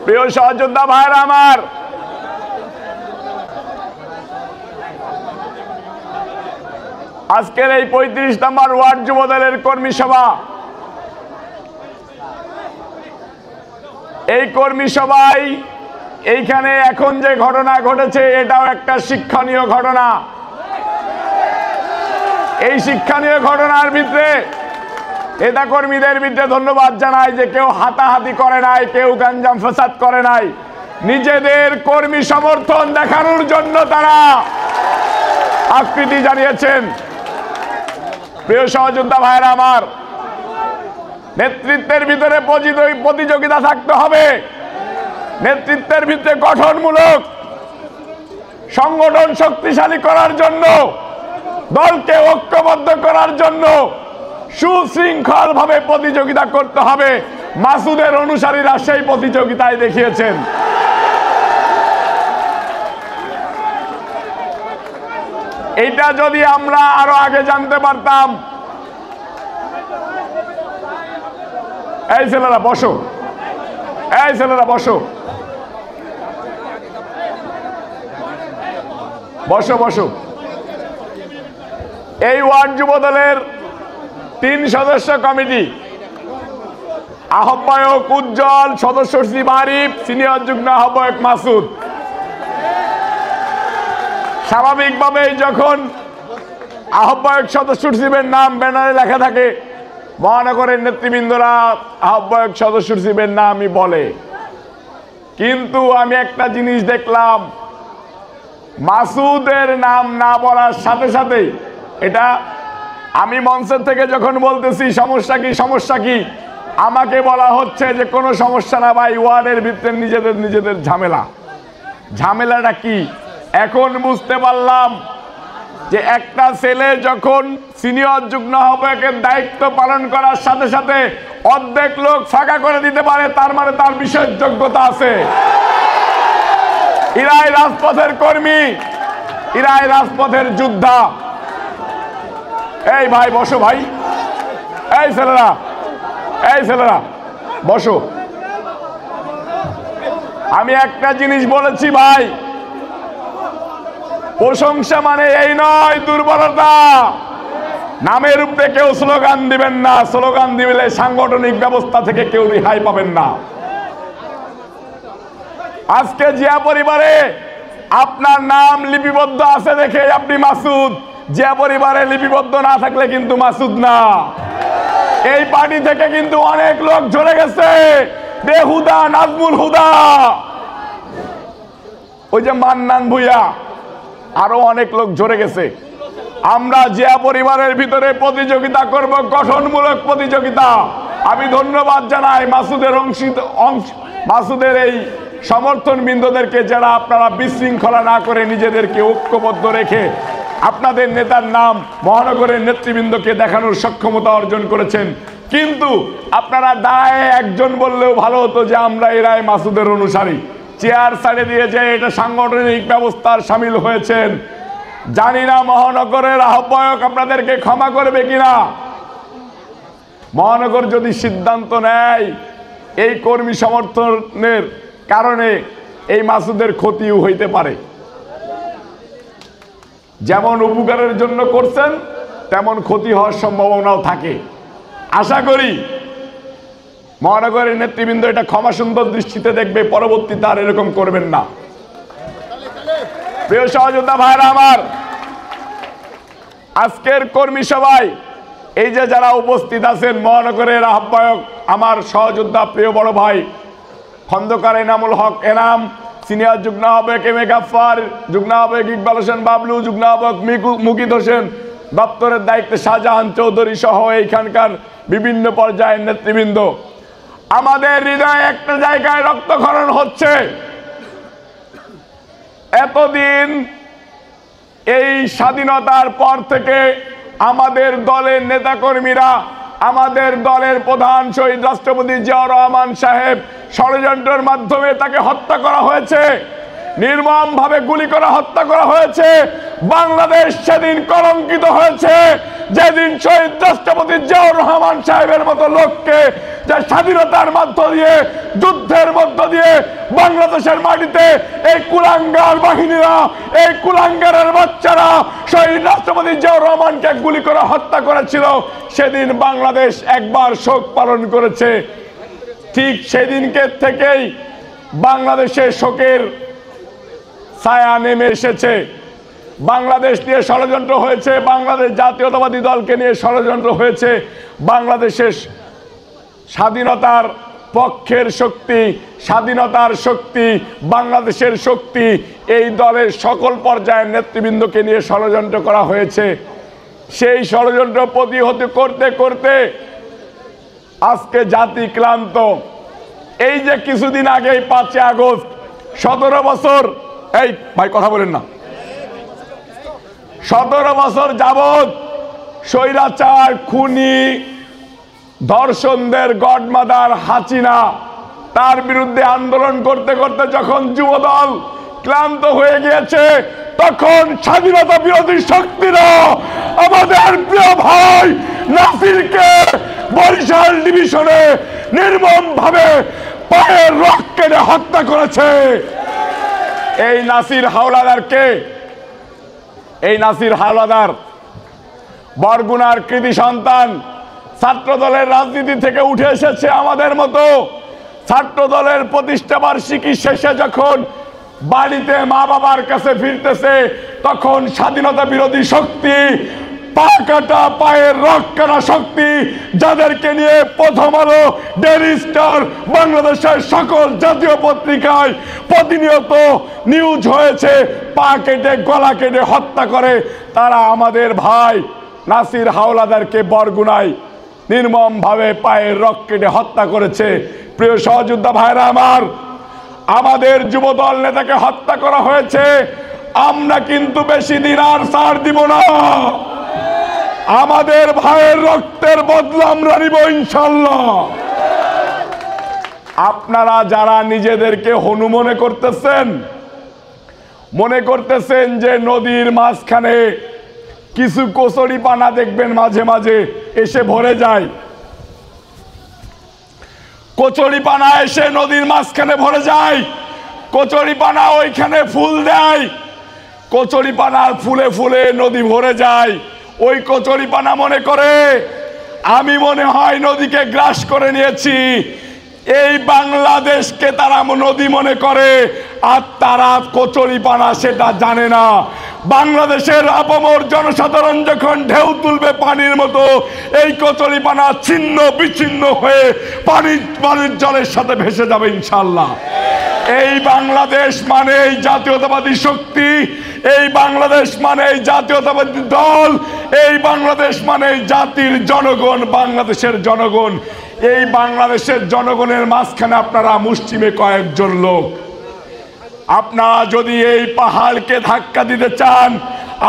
প্রিয় সহযোদ্ধা ভাইরা আমার, আজকের এই ৩৫ নম্বর ওয়ার্ড যুবদলের কর্মী সভা, এই কর্মী সভায় এইখানে এখন যে ঘটনা ঘটেছে এটাও একটা শিক্ষণীয় ঘটনা। এই শিক্ষণীয় ঘটনার ভিতরে নেতা কর্মীদের বিরুদ্ধে ধন্যবাদ জানাই যে কেউ হাতাহাতি করে নাই, কেউ গাঞ্জাম ফাসাদ করে নাই। নিজেদের কর্মী সমর্থন দেখানোর জন্য তারা আকৃতি জানিয়েছেন। প্রিয় সহযোদ্ধা ভাইরা আমার, নেতৃত্বের ভিতরে প্রতিযোগিতা থাকতে হবে। নেতৃত্বের ভিতরে গঠনমূলক সংগঠন শক্তিশালী করার জন্য, দলকে ঐক্যবদ্ধ করার জন্য সুশৃঙ্খল ভাবে প্রতিযোগিতা করতে হবে। মাসুদের অনুসারীরা সেই প্রতিযোগিতায় দেখিয়েছেন। এটা যদি আমরা আরো আগে জানতে পারতাম। এই ছেলেরা বসো, এই ছেলেরা বসো, বসো বসো। এই ওয়ার্ড যুবদলের ৩ সদস্য কমিটি, আহ্বায়ক উজ্জ্বল, সদস্য সচিব আরিফ, সিনিয়র যুগ্ম আহ্বায়ক মাসুদ। স্বাভাবিকভাবেই যখন আহ্বায়ক সদস্য সচিবের নাম ব্যানারে লেখা থাকে, মহানগরের নেতৃবৃন্দরা আহ্বায়ক সদস্য সচিবের নামই বলে। কিন্তু আমি একটা জিনিস দেখলাম, মাসুদের নাম না বলার সাথে সাথে, এটা আমি মঞ্চের থেকে যখন বলতেছি সমস্যা কি সমস্যা কি, আমাকে বলা হচ্ছে যে কোনো সমস্যা না ভাই, ওয়ার্ডের ভিতরে নিজেদের ঝামেলা। ঝামেলাটা কি এখন বুঝতে পারলাম যে একটা ছেলে যখন সিনিয়র যুগ্ম আহ্বায়কের দায়িত্ব পালন করার সাথে সাথে অর্ধেক লোক ফাঁকা করে দিতে পারে, তার মানে তার বিশেষ যোগ্যতা আছে। ইরাই রাজপথের কর্মী, ইরাই রাজপথের যোদ্ধা। এই ভাই বসো, ভাই এই ছেলেরা বসো। আমি একটা জিনিস বলেছি ভাই, প্রশংসা মানে এই নয় দুর্বলতা। নামের উপরে কেউ স্লোগান দিবেন না, স্লোগান দিলে সাংগঠনিক ব্যবস্থা থেকে কেউ রেহাই পাবেন না। আজকে জিয়া পরিবারে আপনার নাম লিপিবদ্ধ আছে দেখে আপনি মাসুদ, জিয়া পরিবারে লিপিবদ্ধ না থাকলে কিন্তু মাসুদ না। এই পার্টি থেকে কিন্তু অনেক লোক ঝরে গেছে, বেহুদা, নাজমুল হুদা, ওই যে মান্নান ভুইয়া, আরো অনেক লোক ঝরে গেছে। আমরা জিয়া পরিবারের ভিতরে প্রতিযোগিতা করব, গঠনমূলক প্রতিযোগিতা। আমি ধন্যবাদ জানাই মাসুদের এই সমর্থন বৃন্দদেরকে, যারা আপনারা বিশৃঙ্খলা না করে নিজেদেরকে ঐক্যবদ্ধ রেখে আপনাদের নেতার নাম মহানগরের নেতৃবৃন্দকে দেখানোর সক্ষমতা অর্জন করেছেন। কিন্তু আপনারা দায়ে একজন বললেও ভালো হতো যে আমরা এরাই মাসুদের অনুসারী। চেয়ার ছাড়ে দিয়ে যে এটা সাংগঠনিক ব্যবস্থার সামিল হয়েছেন, জানি না মহানগরের আহ্বায়ক আপনাদেরকে ক্ষমা করবে কিনা। মহানগর যদি সিদ্ধান্ত নেয় এই কর্মী সমর্থনের কারণে এই মাসুদের ক্ষতিও হইতে পারে, যেমন উপকারের জন্য করছেন তেমন ক্ষতি হওয়ার সম্ভাবনাও থাকে। আশা করি মহানগরের নেতৃবৃন্দ এটা ক্ষমা সুন্দর দৃষ্টিতে দেখবে, পরবর্তীতে আর এরকম করবেন না। প্রিয় সহযোদ্ধা ভাইরা আমার, আজকের কর্মী সভায় এই যে যারা উপস্থিত আছেন, মহানগরের আহ্বায়ক আমার সহযোদ্ধা প্রিয় বড় ভাই খন্দকার এনামুল হক এনাম, সিনিয়র যুগ্ম আহ্বায়ক এম এ গাফফার, যুগ্ম আহ্বায়ক ইকবাল হোসেন বাবলু, যুগ্ম আহ্বায়ক মুকিত হোসেন, দপ্তরের দায়িত্বে শাহজাহান চৌধুরী সহ এইখানকার বিভিন্ন পর্যায়ের নেতৃবৃন্দ, আমাদের হৃদয়ে একটা জায়গায় রক্তক্ষরণ হচ্ছে। এতদিন এই স্বাধীনতার পর থেকে আমাদের দলের নেতাকর্মীরা, আমাদের দলের প্রধান শহীদ রাষ্ট্রপতি জিয়াউর রহমান সাহেব ষড়যন্ত্রের মাধ্যমে তাকে হত্যা করা হয়েছে, নির্মমভাবে গুলি করে হত্যা করা হয়েছে। বাংলাদেশ সেদিন কলঙ্কিত হয়েছে, যেদিন শহীদ রাষ্ট্রপতি জিয়াউর রহমান সাহেবের মতো লোককে যে স্বাধীনতার মধ্য দিয়ে যুদ্ধের মধ্য দিয়ে বাংলাদেশের মাটিতে এই কুলাঙ্গার বাহিনীরা এই কুলাঙ্গারের বাচ্চারা শহীদ রাষ্ট্রপতি জিয়াউর রহমানকে গুলি করে হত্যা করেছিল, সেদিন বাংলাদেশ একবার শোক পালন করেছে। ঠিক সেদিনকে থেকেই বাংলাদেশে শোকের ছায়া নেমে এসেছে। বাংলাদেশ নিয়ে ষড়যন্ত্র হয়েছে, বাংলাদেশ জাতীয়তাবাদী দলকে নিয়ে ষড়যন্ত্র হয়েছে। বাংলাদেশের স্বাধীনতার পক্ষের শক্তি, স্বাধীনতার শক্তি, বাংলাদেশের শক্তি, এই দলের সকল পর্যায়ের নেতৃবৃন্দকে নিয়ে ষড়যন্ত্র করা হয়েছে। সেই ষড়যন্ত্র প্রতিহত করতে করতে আজকে জাতি ক্লান্ত। এই যে কিছুদিন আগে 5 আগস্ট 17 বছর, এই ভাই কথা বলেন না, 17 বছর যাবৎ স্বৈরাচার খুনি ধর্ষণদের গডমাদার হাসিনা তার বিরুদ্ধে আন্দোলন করতে করতে যখন যুবদল ক্লান্ত হয়ে গিয়েছে, তখন স্বাধীনতা বিরোধী শক্তিরা আমাদের প্রিয় ভাই নাসিরকে বরিশাল ডিভিশনে নির্মমভাবে পায়ের রক কেটে হত্যা করেছে। এই নাসির হাওলাদারকে, এই নাসির হাওলাদার বরগুনার কৃতি সন্তান, ছাত্র দলের রাজনীতি থেকে উঠে এসেছে আমাদের মতো। ছাত্র দলের প্রতিষ্ঠা বার্ষিকী শেষে যখন বাড়িতে মা বাবার কাছে ফিরতেছে, তখন স্বাধীনতা বিরোধী শক্তি, পা কাটা পায়ের রক কাটা শক্তি, যাদেরকে নিয়ে প্রথম আলো, ডেইলি স্টার, বাংলাদেশের সকল জাতীয় পত্রিকায় প্রতিনিয়ত নিউজ হয়েছে, পা কেটে গলা কেটে হত্যা করে, তারা আমাদের ভাই নাসির হাওলাদারকে বরগুনায় নির্মমভাবে পায়ের রক কেটে হত্যা করেছে। প্রিয় সহযোদ্ধা ভাইরা আমার, আমাদের যুবদল নেতাকে হত্যা করা হয়েছে, আমরা কিন্তু বেশি দিন আর ছাড় দিব না। আমাদের ভাইয়ের রক্তের বদলা আমরা নিব ইনশাল্লাহ। আপনারা যারা নিজেদেরকে হনু মনে করতেছেন যে নদীর মাঝখানে কিছু কচুরি পানা দেখবেন মাঝে মাঝে এসে ভরে যায়, কচুরি পানা এসে নদীর মাঝখানে ভরে যায়, কচুরি পানা ওইখানে ফুল দেয়, কচুরি পানার ফুলে ফুলে নদী ভরে যায়। ওই কচুরি পানা মনে করে আমি মনে হয় নদীকে গ্রাস করে নিয়েছি। এই বাংলাদেশকে তারা নদী মনে করে, আর তারা কচুরি পানা সেটা জানে না। বাংলাদেশের আপামর জনসাধারণ যখন ঢেউ তুলবে পানির মতো, এই কচুরি পানা ছিন্ন বিচ্ছিন্ন হয়ে পানির জলের সাথে ভেসে যাবে ইনশাল্লাহ। এই বাংলাদেশ মানে এই জাতীয়তাবাদী শক্তি, এই বাংলাদেশ মানে এই জাতীয়তাবাদী দল, এই বাংলাদেশ মানে জাতির জনগণ, বাংলাদেশের জনগণ। এই বাংলাদেশের জনগণের মাঝখানে আপনারা মুষ্টিমে কয়েকজন লোক। আপনারা যদি এই পাহাড়কে ধাক্কা দিতে চান,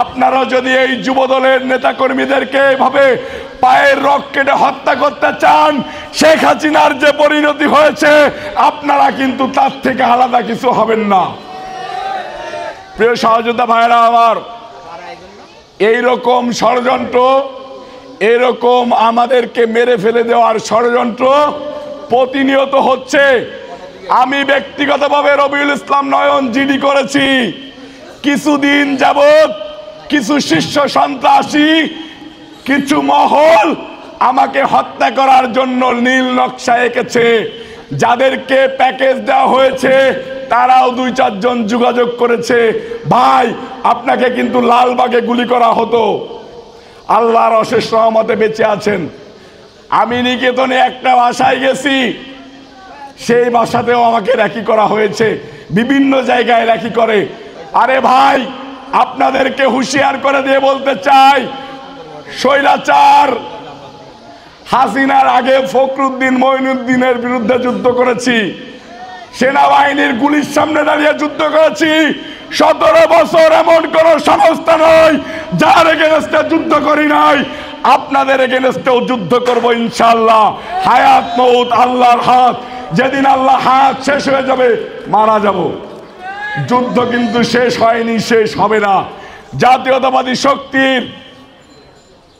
আপনারা যদি এই যুবদলের নেতাকর্মীদেরকে এভাবে পায়ের রক কেটে হত্যা করতে চান, শেখ হাসিনার যে পরিণতি হয়েছে, আপনারা কিন্তু তার থেকে আলাদা কিছু হবেন না। প্রিয় সহযোদ্ধা ভাইরা আমার, এইরকম ষড়যন্ত্র, এরকম আমাদেরকে মেরে ফেলে দেওয়ার ষড়যন্ত্র প্রতিনিয়ত হচ্ছে। আমি ব্যক্তিগতভাবে রবিউল ইসলাম নয়ন জিডি করেছি। কিছুদিন যাবৎ কিছু শীর্ষ সন্ত্রাসী, কিছু মহল আমাকে হত্যা করার জন্য নীল নকশা এঁকেছে। যাদেরকে প্যাকেজ দেওয়া হয়েছে তারাও 2-4 জন যোগাযোগ করেছে, ভাই আপনাকে কিন্তু লালবাগে গুলি করা হতো। আল্লাহর অশেষ রহমতে বেঁচে আছেন। আমি নিকেতনে একটা বাসায় গেছি, সেই বাসাতেও আমাকে র্যাকি করা হয়েছে, বিভিন্ন জায়গায় র্যাকি করে। আরে ভাই, আপনাদেরকে হুঁশিয়ার করে দিয়ে বলতে চাই, স্বৈরাচার হাসিনার আগে ফখরুদ্দিন মঈনুদ্দিনের বিরুদ্ধে যুদ্ধ করেছি, সেনাবাহিনীর গুলির সামনে দাঁড়িয়ে যুদ্ধ করেছি। 17 বছর এমন কোন সংস্থা নয় যার এগেনস্টে যুদ্ধ করি নাই। আপনাদের এগেনস্টেও যুদ্ধ করব ইনশাআল্লাহ। হায়াত মউত আল্লাহর হাত, যেদিন আল্লাহ হায়াত শেষ হয়ে যাবে মারা যাব। যুদ্ধ কিন্তু শেষ হয়নি, শেষ হবে না। জাতীয়তাবাদী শক্তির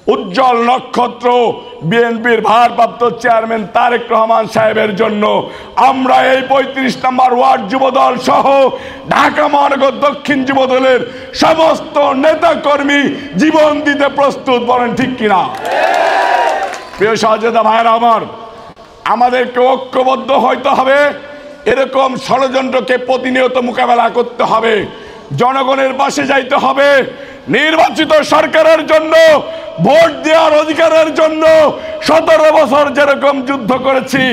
উজ্জ্বল নক্ষত্র বিএনপির ভারপ্রাপ্ত চেয়ারম্যান তারেক রহমান সাহেবের জন্য আমরা এই ৩৫ নম্বর ওয়ার্ড যুবদল সহ ঢাকা মহানগর দক্ষিণ যুবদলের সমস্ত নেতাকর্মী জীবন দিতে প্রস্তুত। বলেন ঠিক কিনা? প্রিয় সহযোদ্ধা ভাইরা আমার, আমাদেরকে ঐক্যবদ্ধ হইতে হবে, এরকম ষড়যন্ত্রকে প্রতিনিয়ত মোকাবেলা করতে হবে, জনগণের পাশে যাইতে হবে, নির্বাচিত সরকারের জন্য ভোট দেওয়ার অধিকারের জন্য ১৭ বছর যেরকম যুদ্ধ করেছি,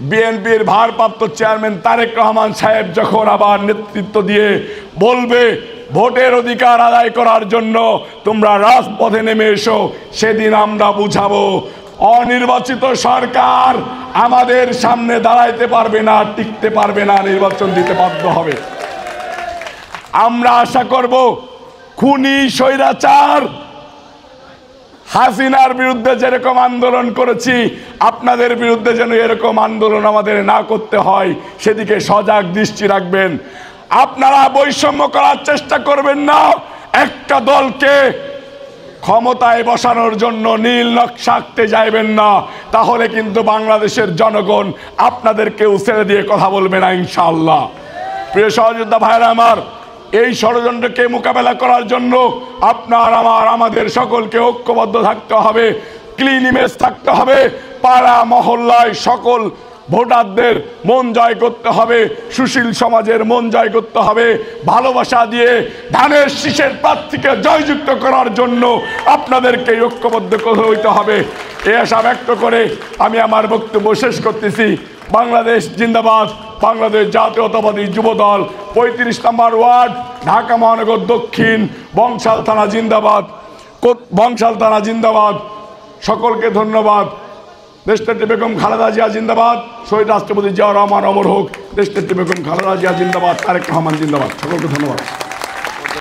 বিএনপির ভারপ্রাপ্ত চেয়ারম্যান তারেক রহমান সাহেব যখন আবার নেতৃত্ব দিয়ে বলবে ভোটের অধিকার আদায় করার জন্য তোমরা রাজপথে নেমে এসো, সেদিন আমরা বুঝাবো অনির্বাচিত সরকার আমাদের সামনে দাঁড়াইতে পারবে না, টিকতে পারবে না, নির্বাচন দিতে বাধ্য হবে। আমরা আশা করব খুনি স্বৈরাচার হাসিনার বিরুদ্ধে যেরকম আন্দোলন করেছি, আপনাদের বিরুদ্ধে যেন এরকম আন্দোলন আমাদের না করতে হয়, সেদিকে সজাগ দৃষ্টি রাখবেন। আপনারা বৈষম্য করার চেষ্টা করবেন না, একটা দলকে ক্ষমতায় বসানোর জন্য নীল নকশা আঁকতে যাইবেন না, তাহলে কিন্তু বাংলাদেশের জনগণ আপনাদেরকেও ছেড়ে দিয়ে কথা বলবে না ইনশাআল্লাহ। প্রিয় সহযোদ্ধা ভাইরা আমার, এই ষড়যন্ত্রকে মোকাবেলা করার জন্য আপনার আমাদের সকলকে ঐক্যবদ্ধ থাকতে হবে, ক্লিন ইমেজ থাকতে হবে, পাড়া মহল্লায় সকল ভোটারদের মন জয় করতে হবে, সুশীল সমাজের মন জয় করতে হবে, ভালোবাসা দিয়ে ধানের শীষের প্রার্থীকে জয়যুক্ত করার জন্য আপনাদেরকে ঐক্যবদ্ধ হইতে হবে। এই আশা ব্যক্ত করে আমি আমার বক্তব্য শেষ করতেছি। বাংলাদেশ জিন্দাবাদ, বাংলাদেশ জাতীয়তাবাদী যুবদল ৩৫ নম্বর ওয়ার্ড ঢাকা মহানগর দক্ষিণ, বংশাল থানা জিন্দাবাদ, বংশাল থানা জিন্দাবাদ। সকলকে ধন্যবাদ। দেশনেত্রী বেগম খালেদা জিয়া জিন্দাবাদ, শহীদ রাষ্ট্রপতি জিয়াউর রহমান অমর হোক। দেশনেত্রী বেগম খালেদা জিয়া জিন্দাবাদ, তারেক রহমান জিন্দাবাদ। সকলকে ধন্যবাদ।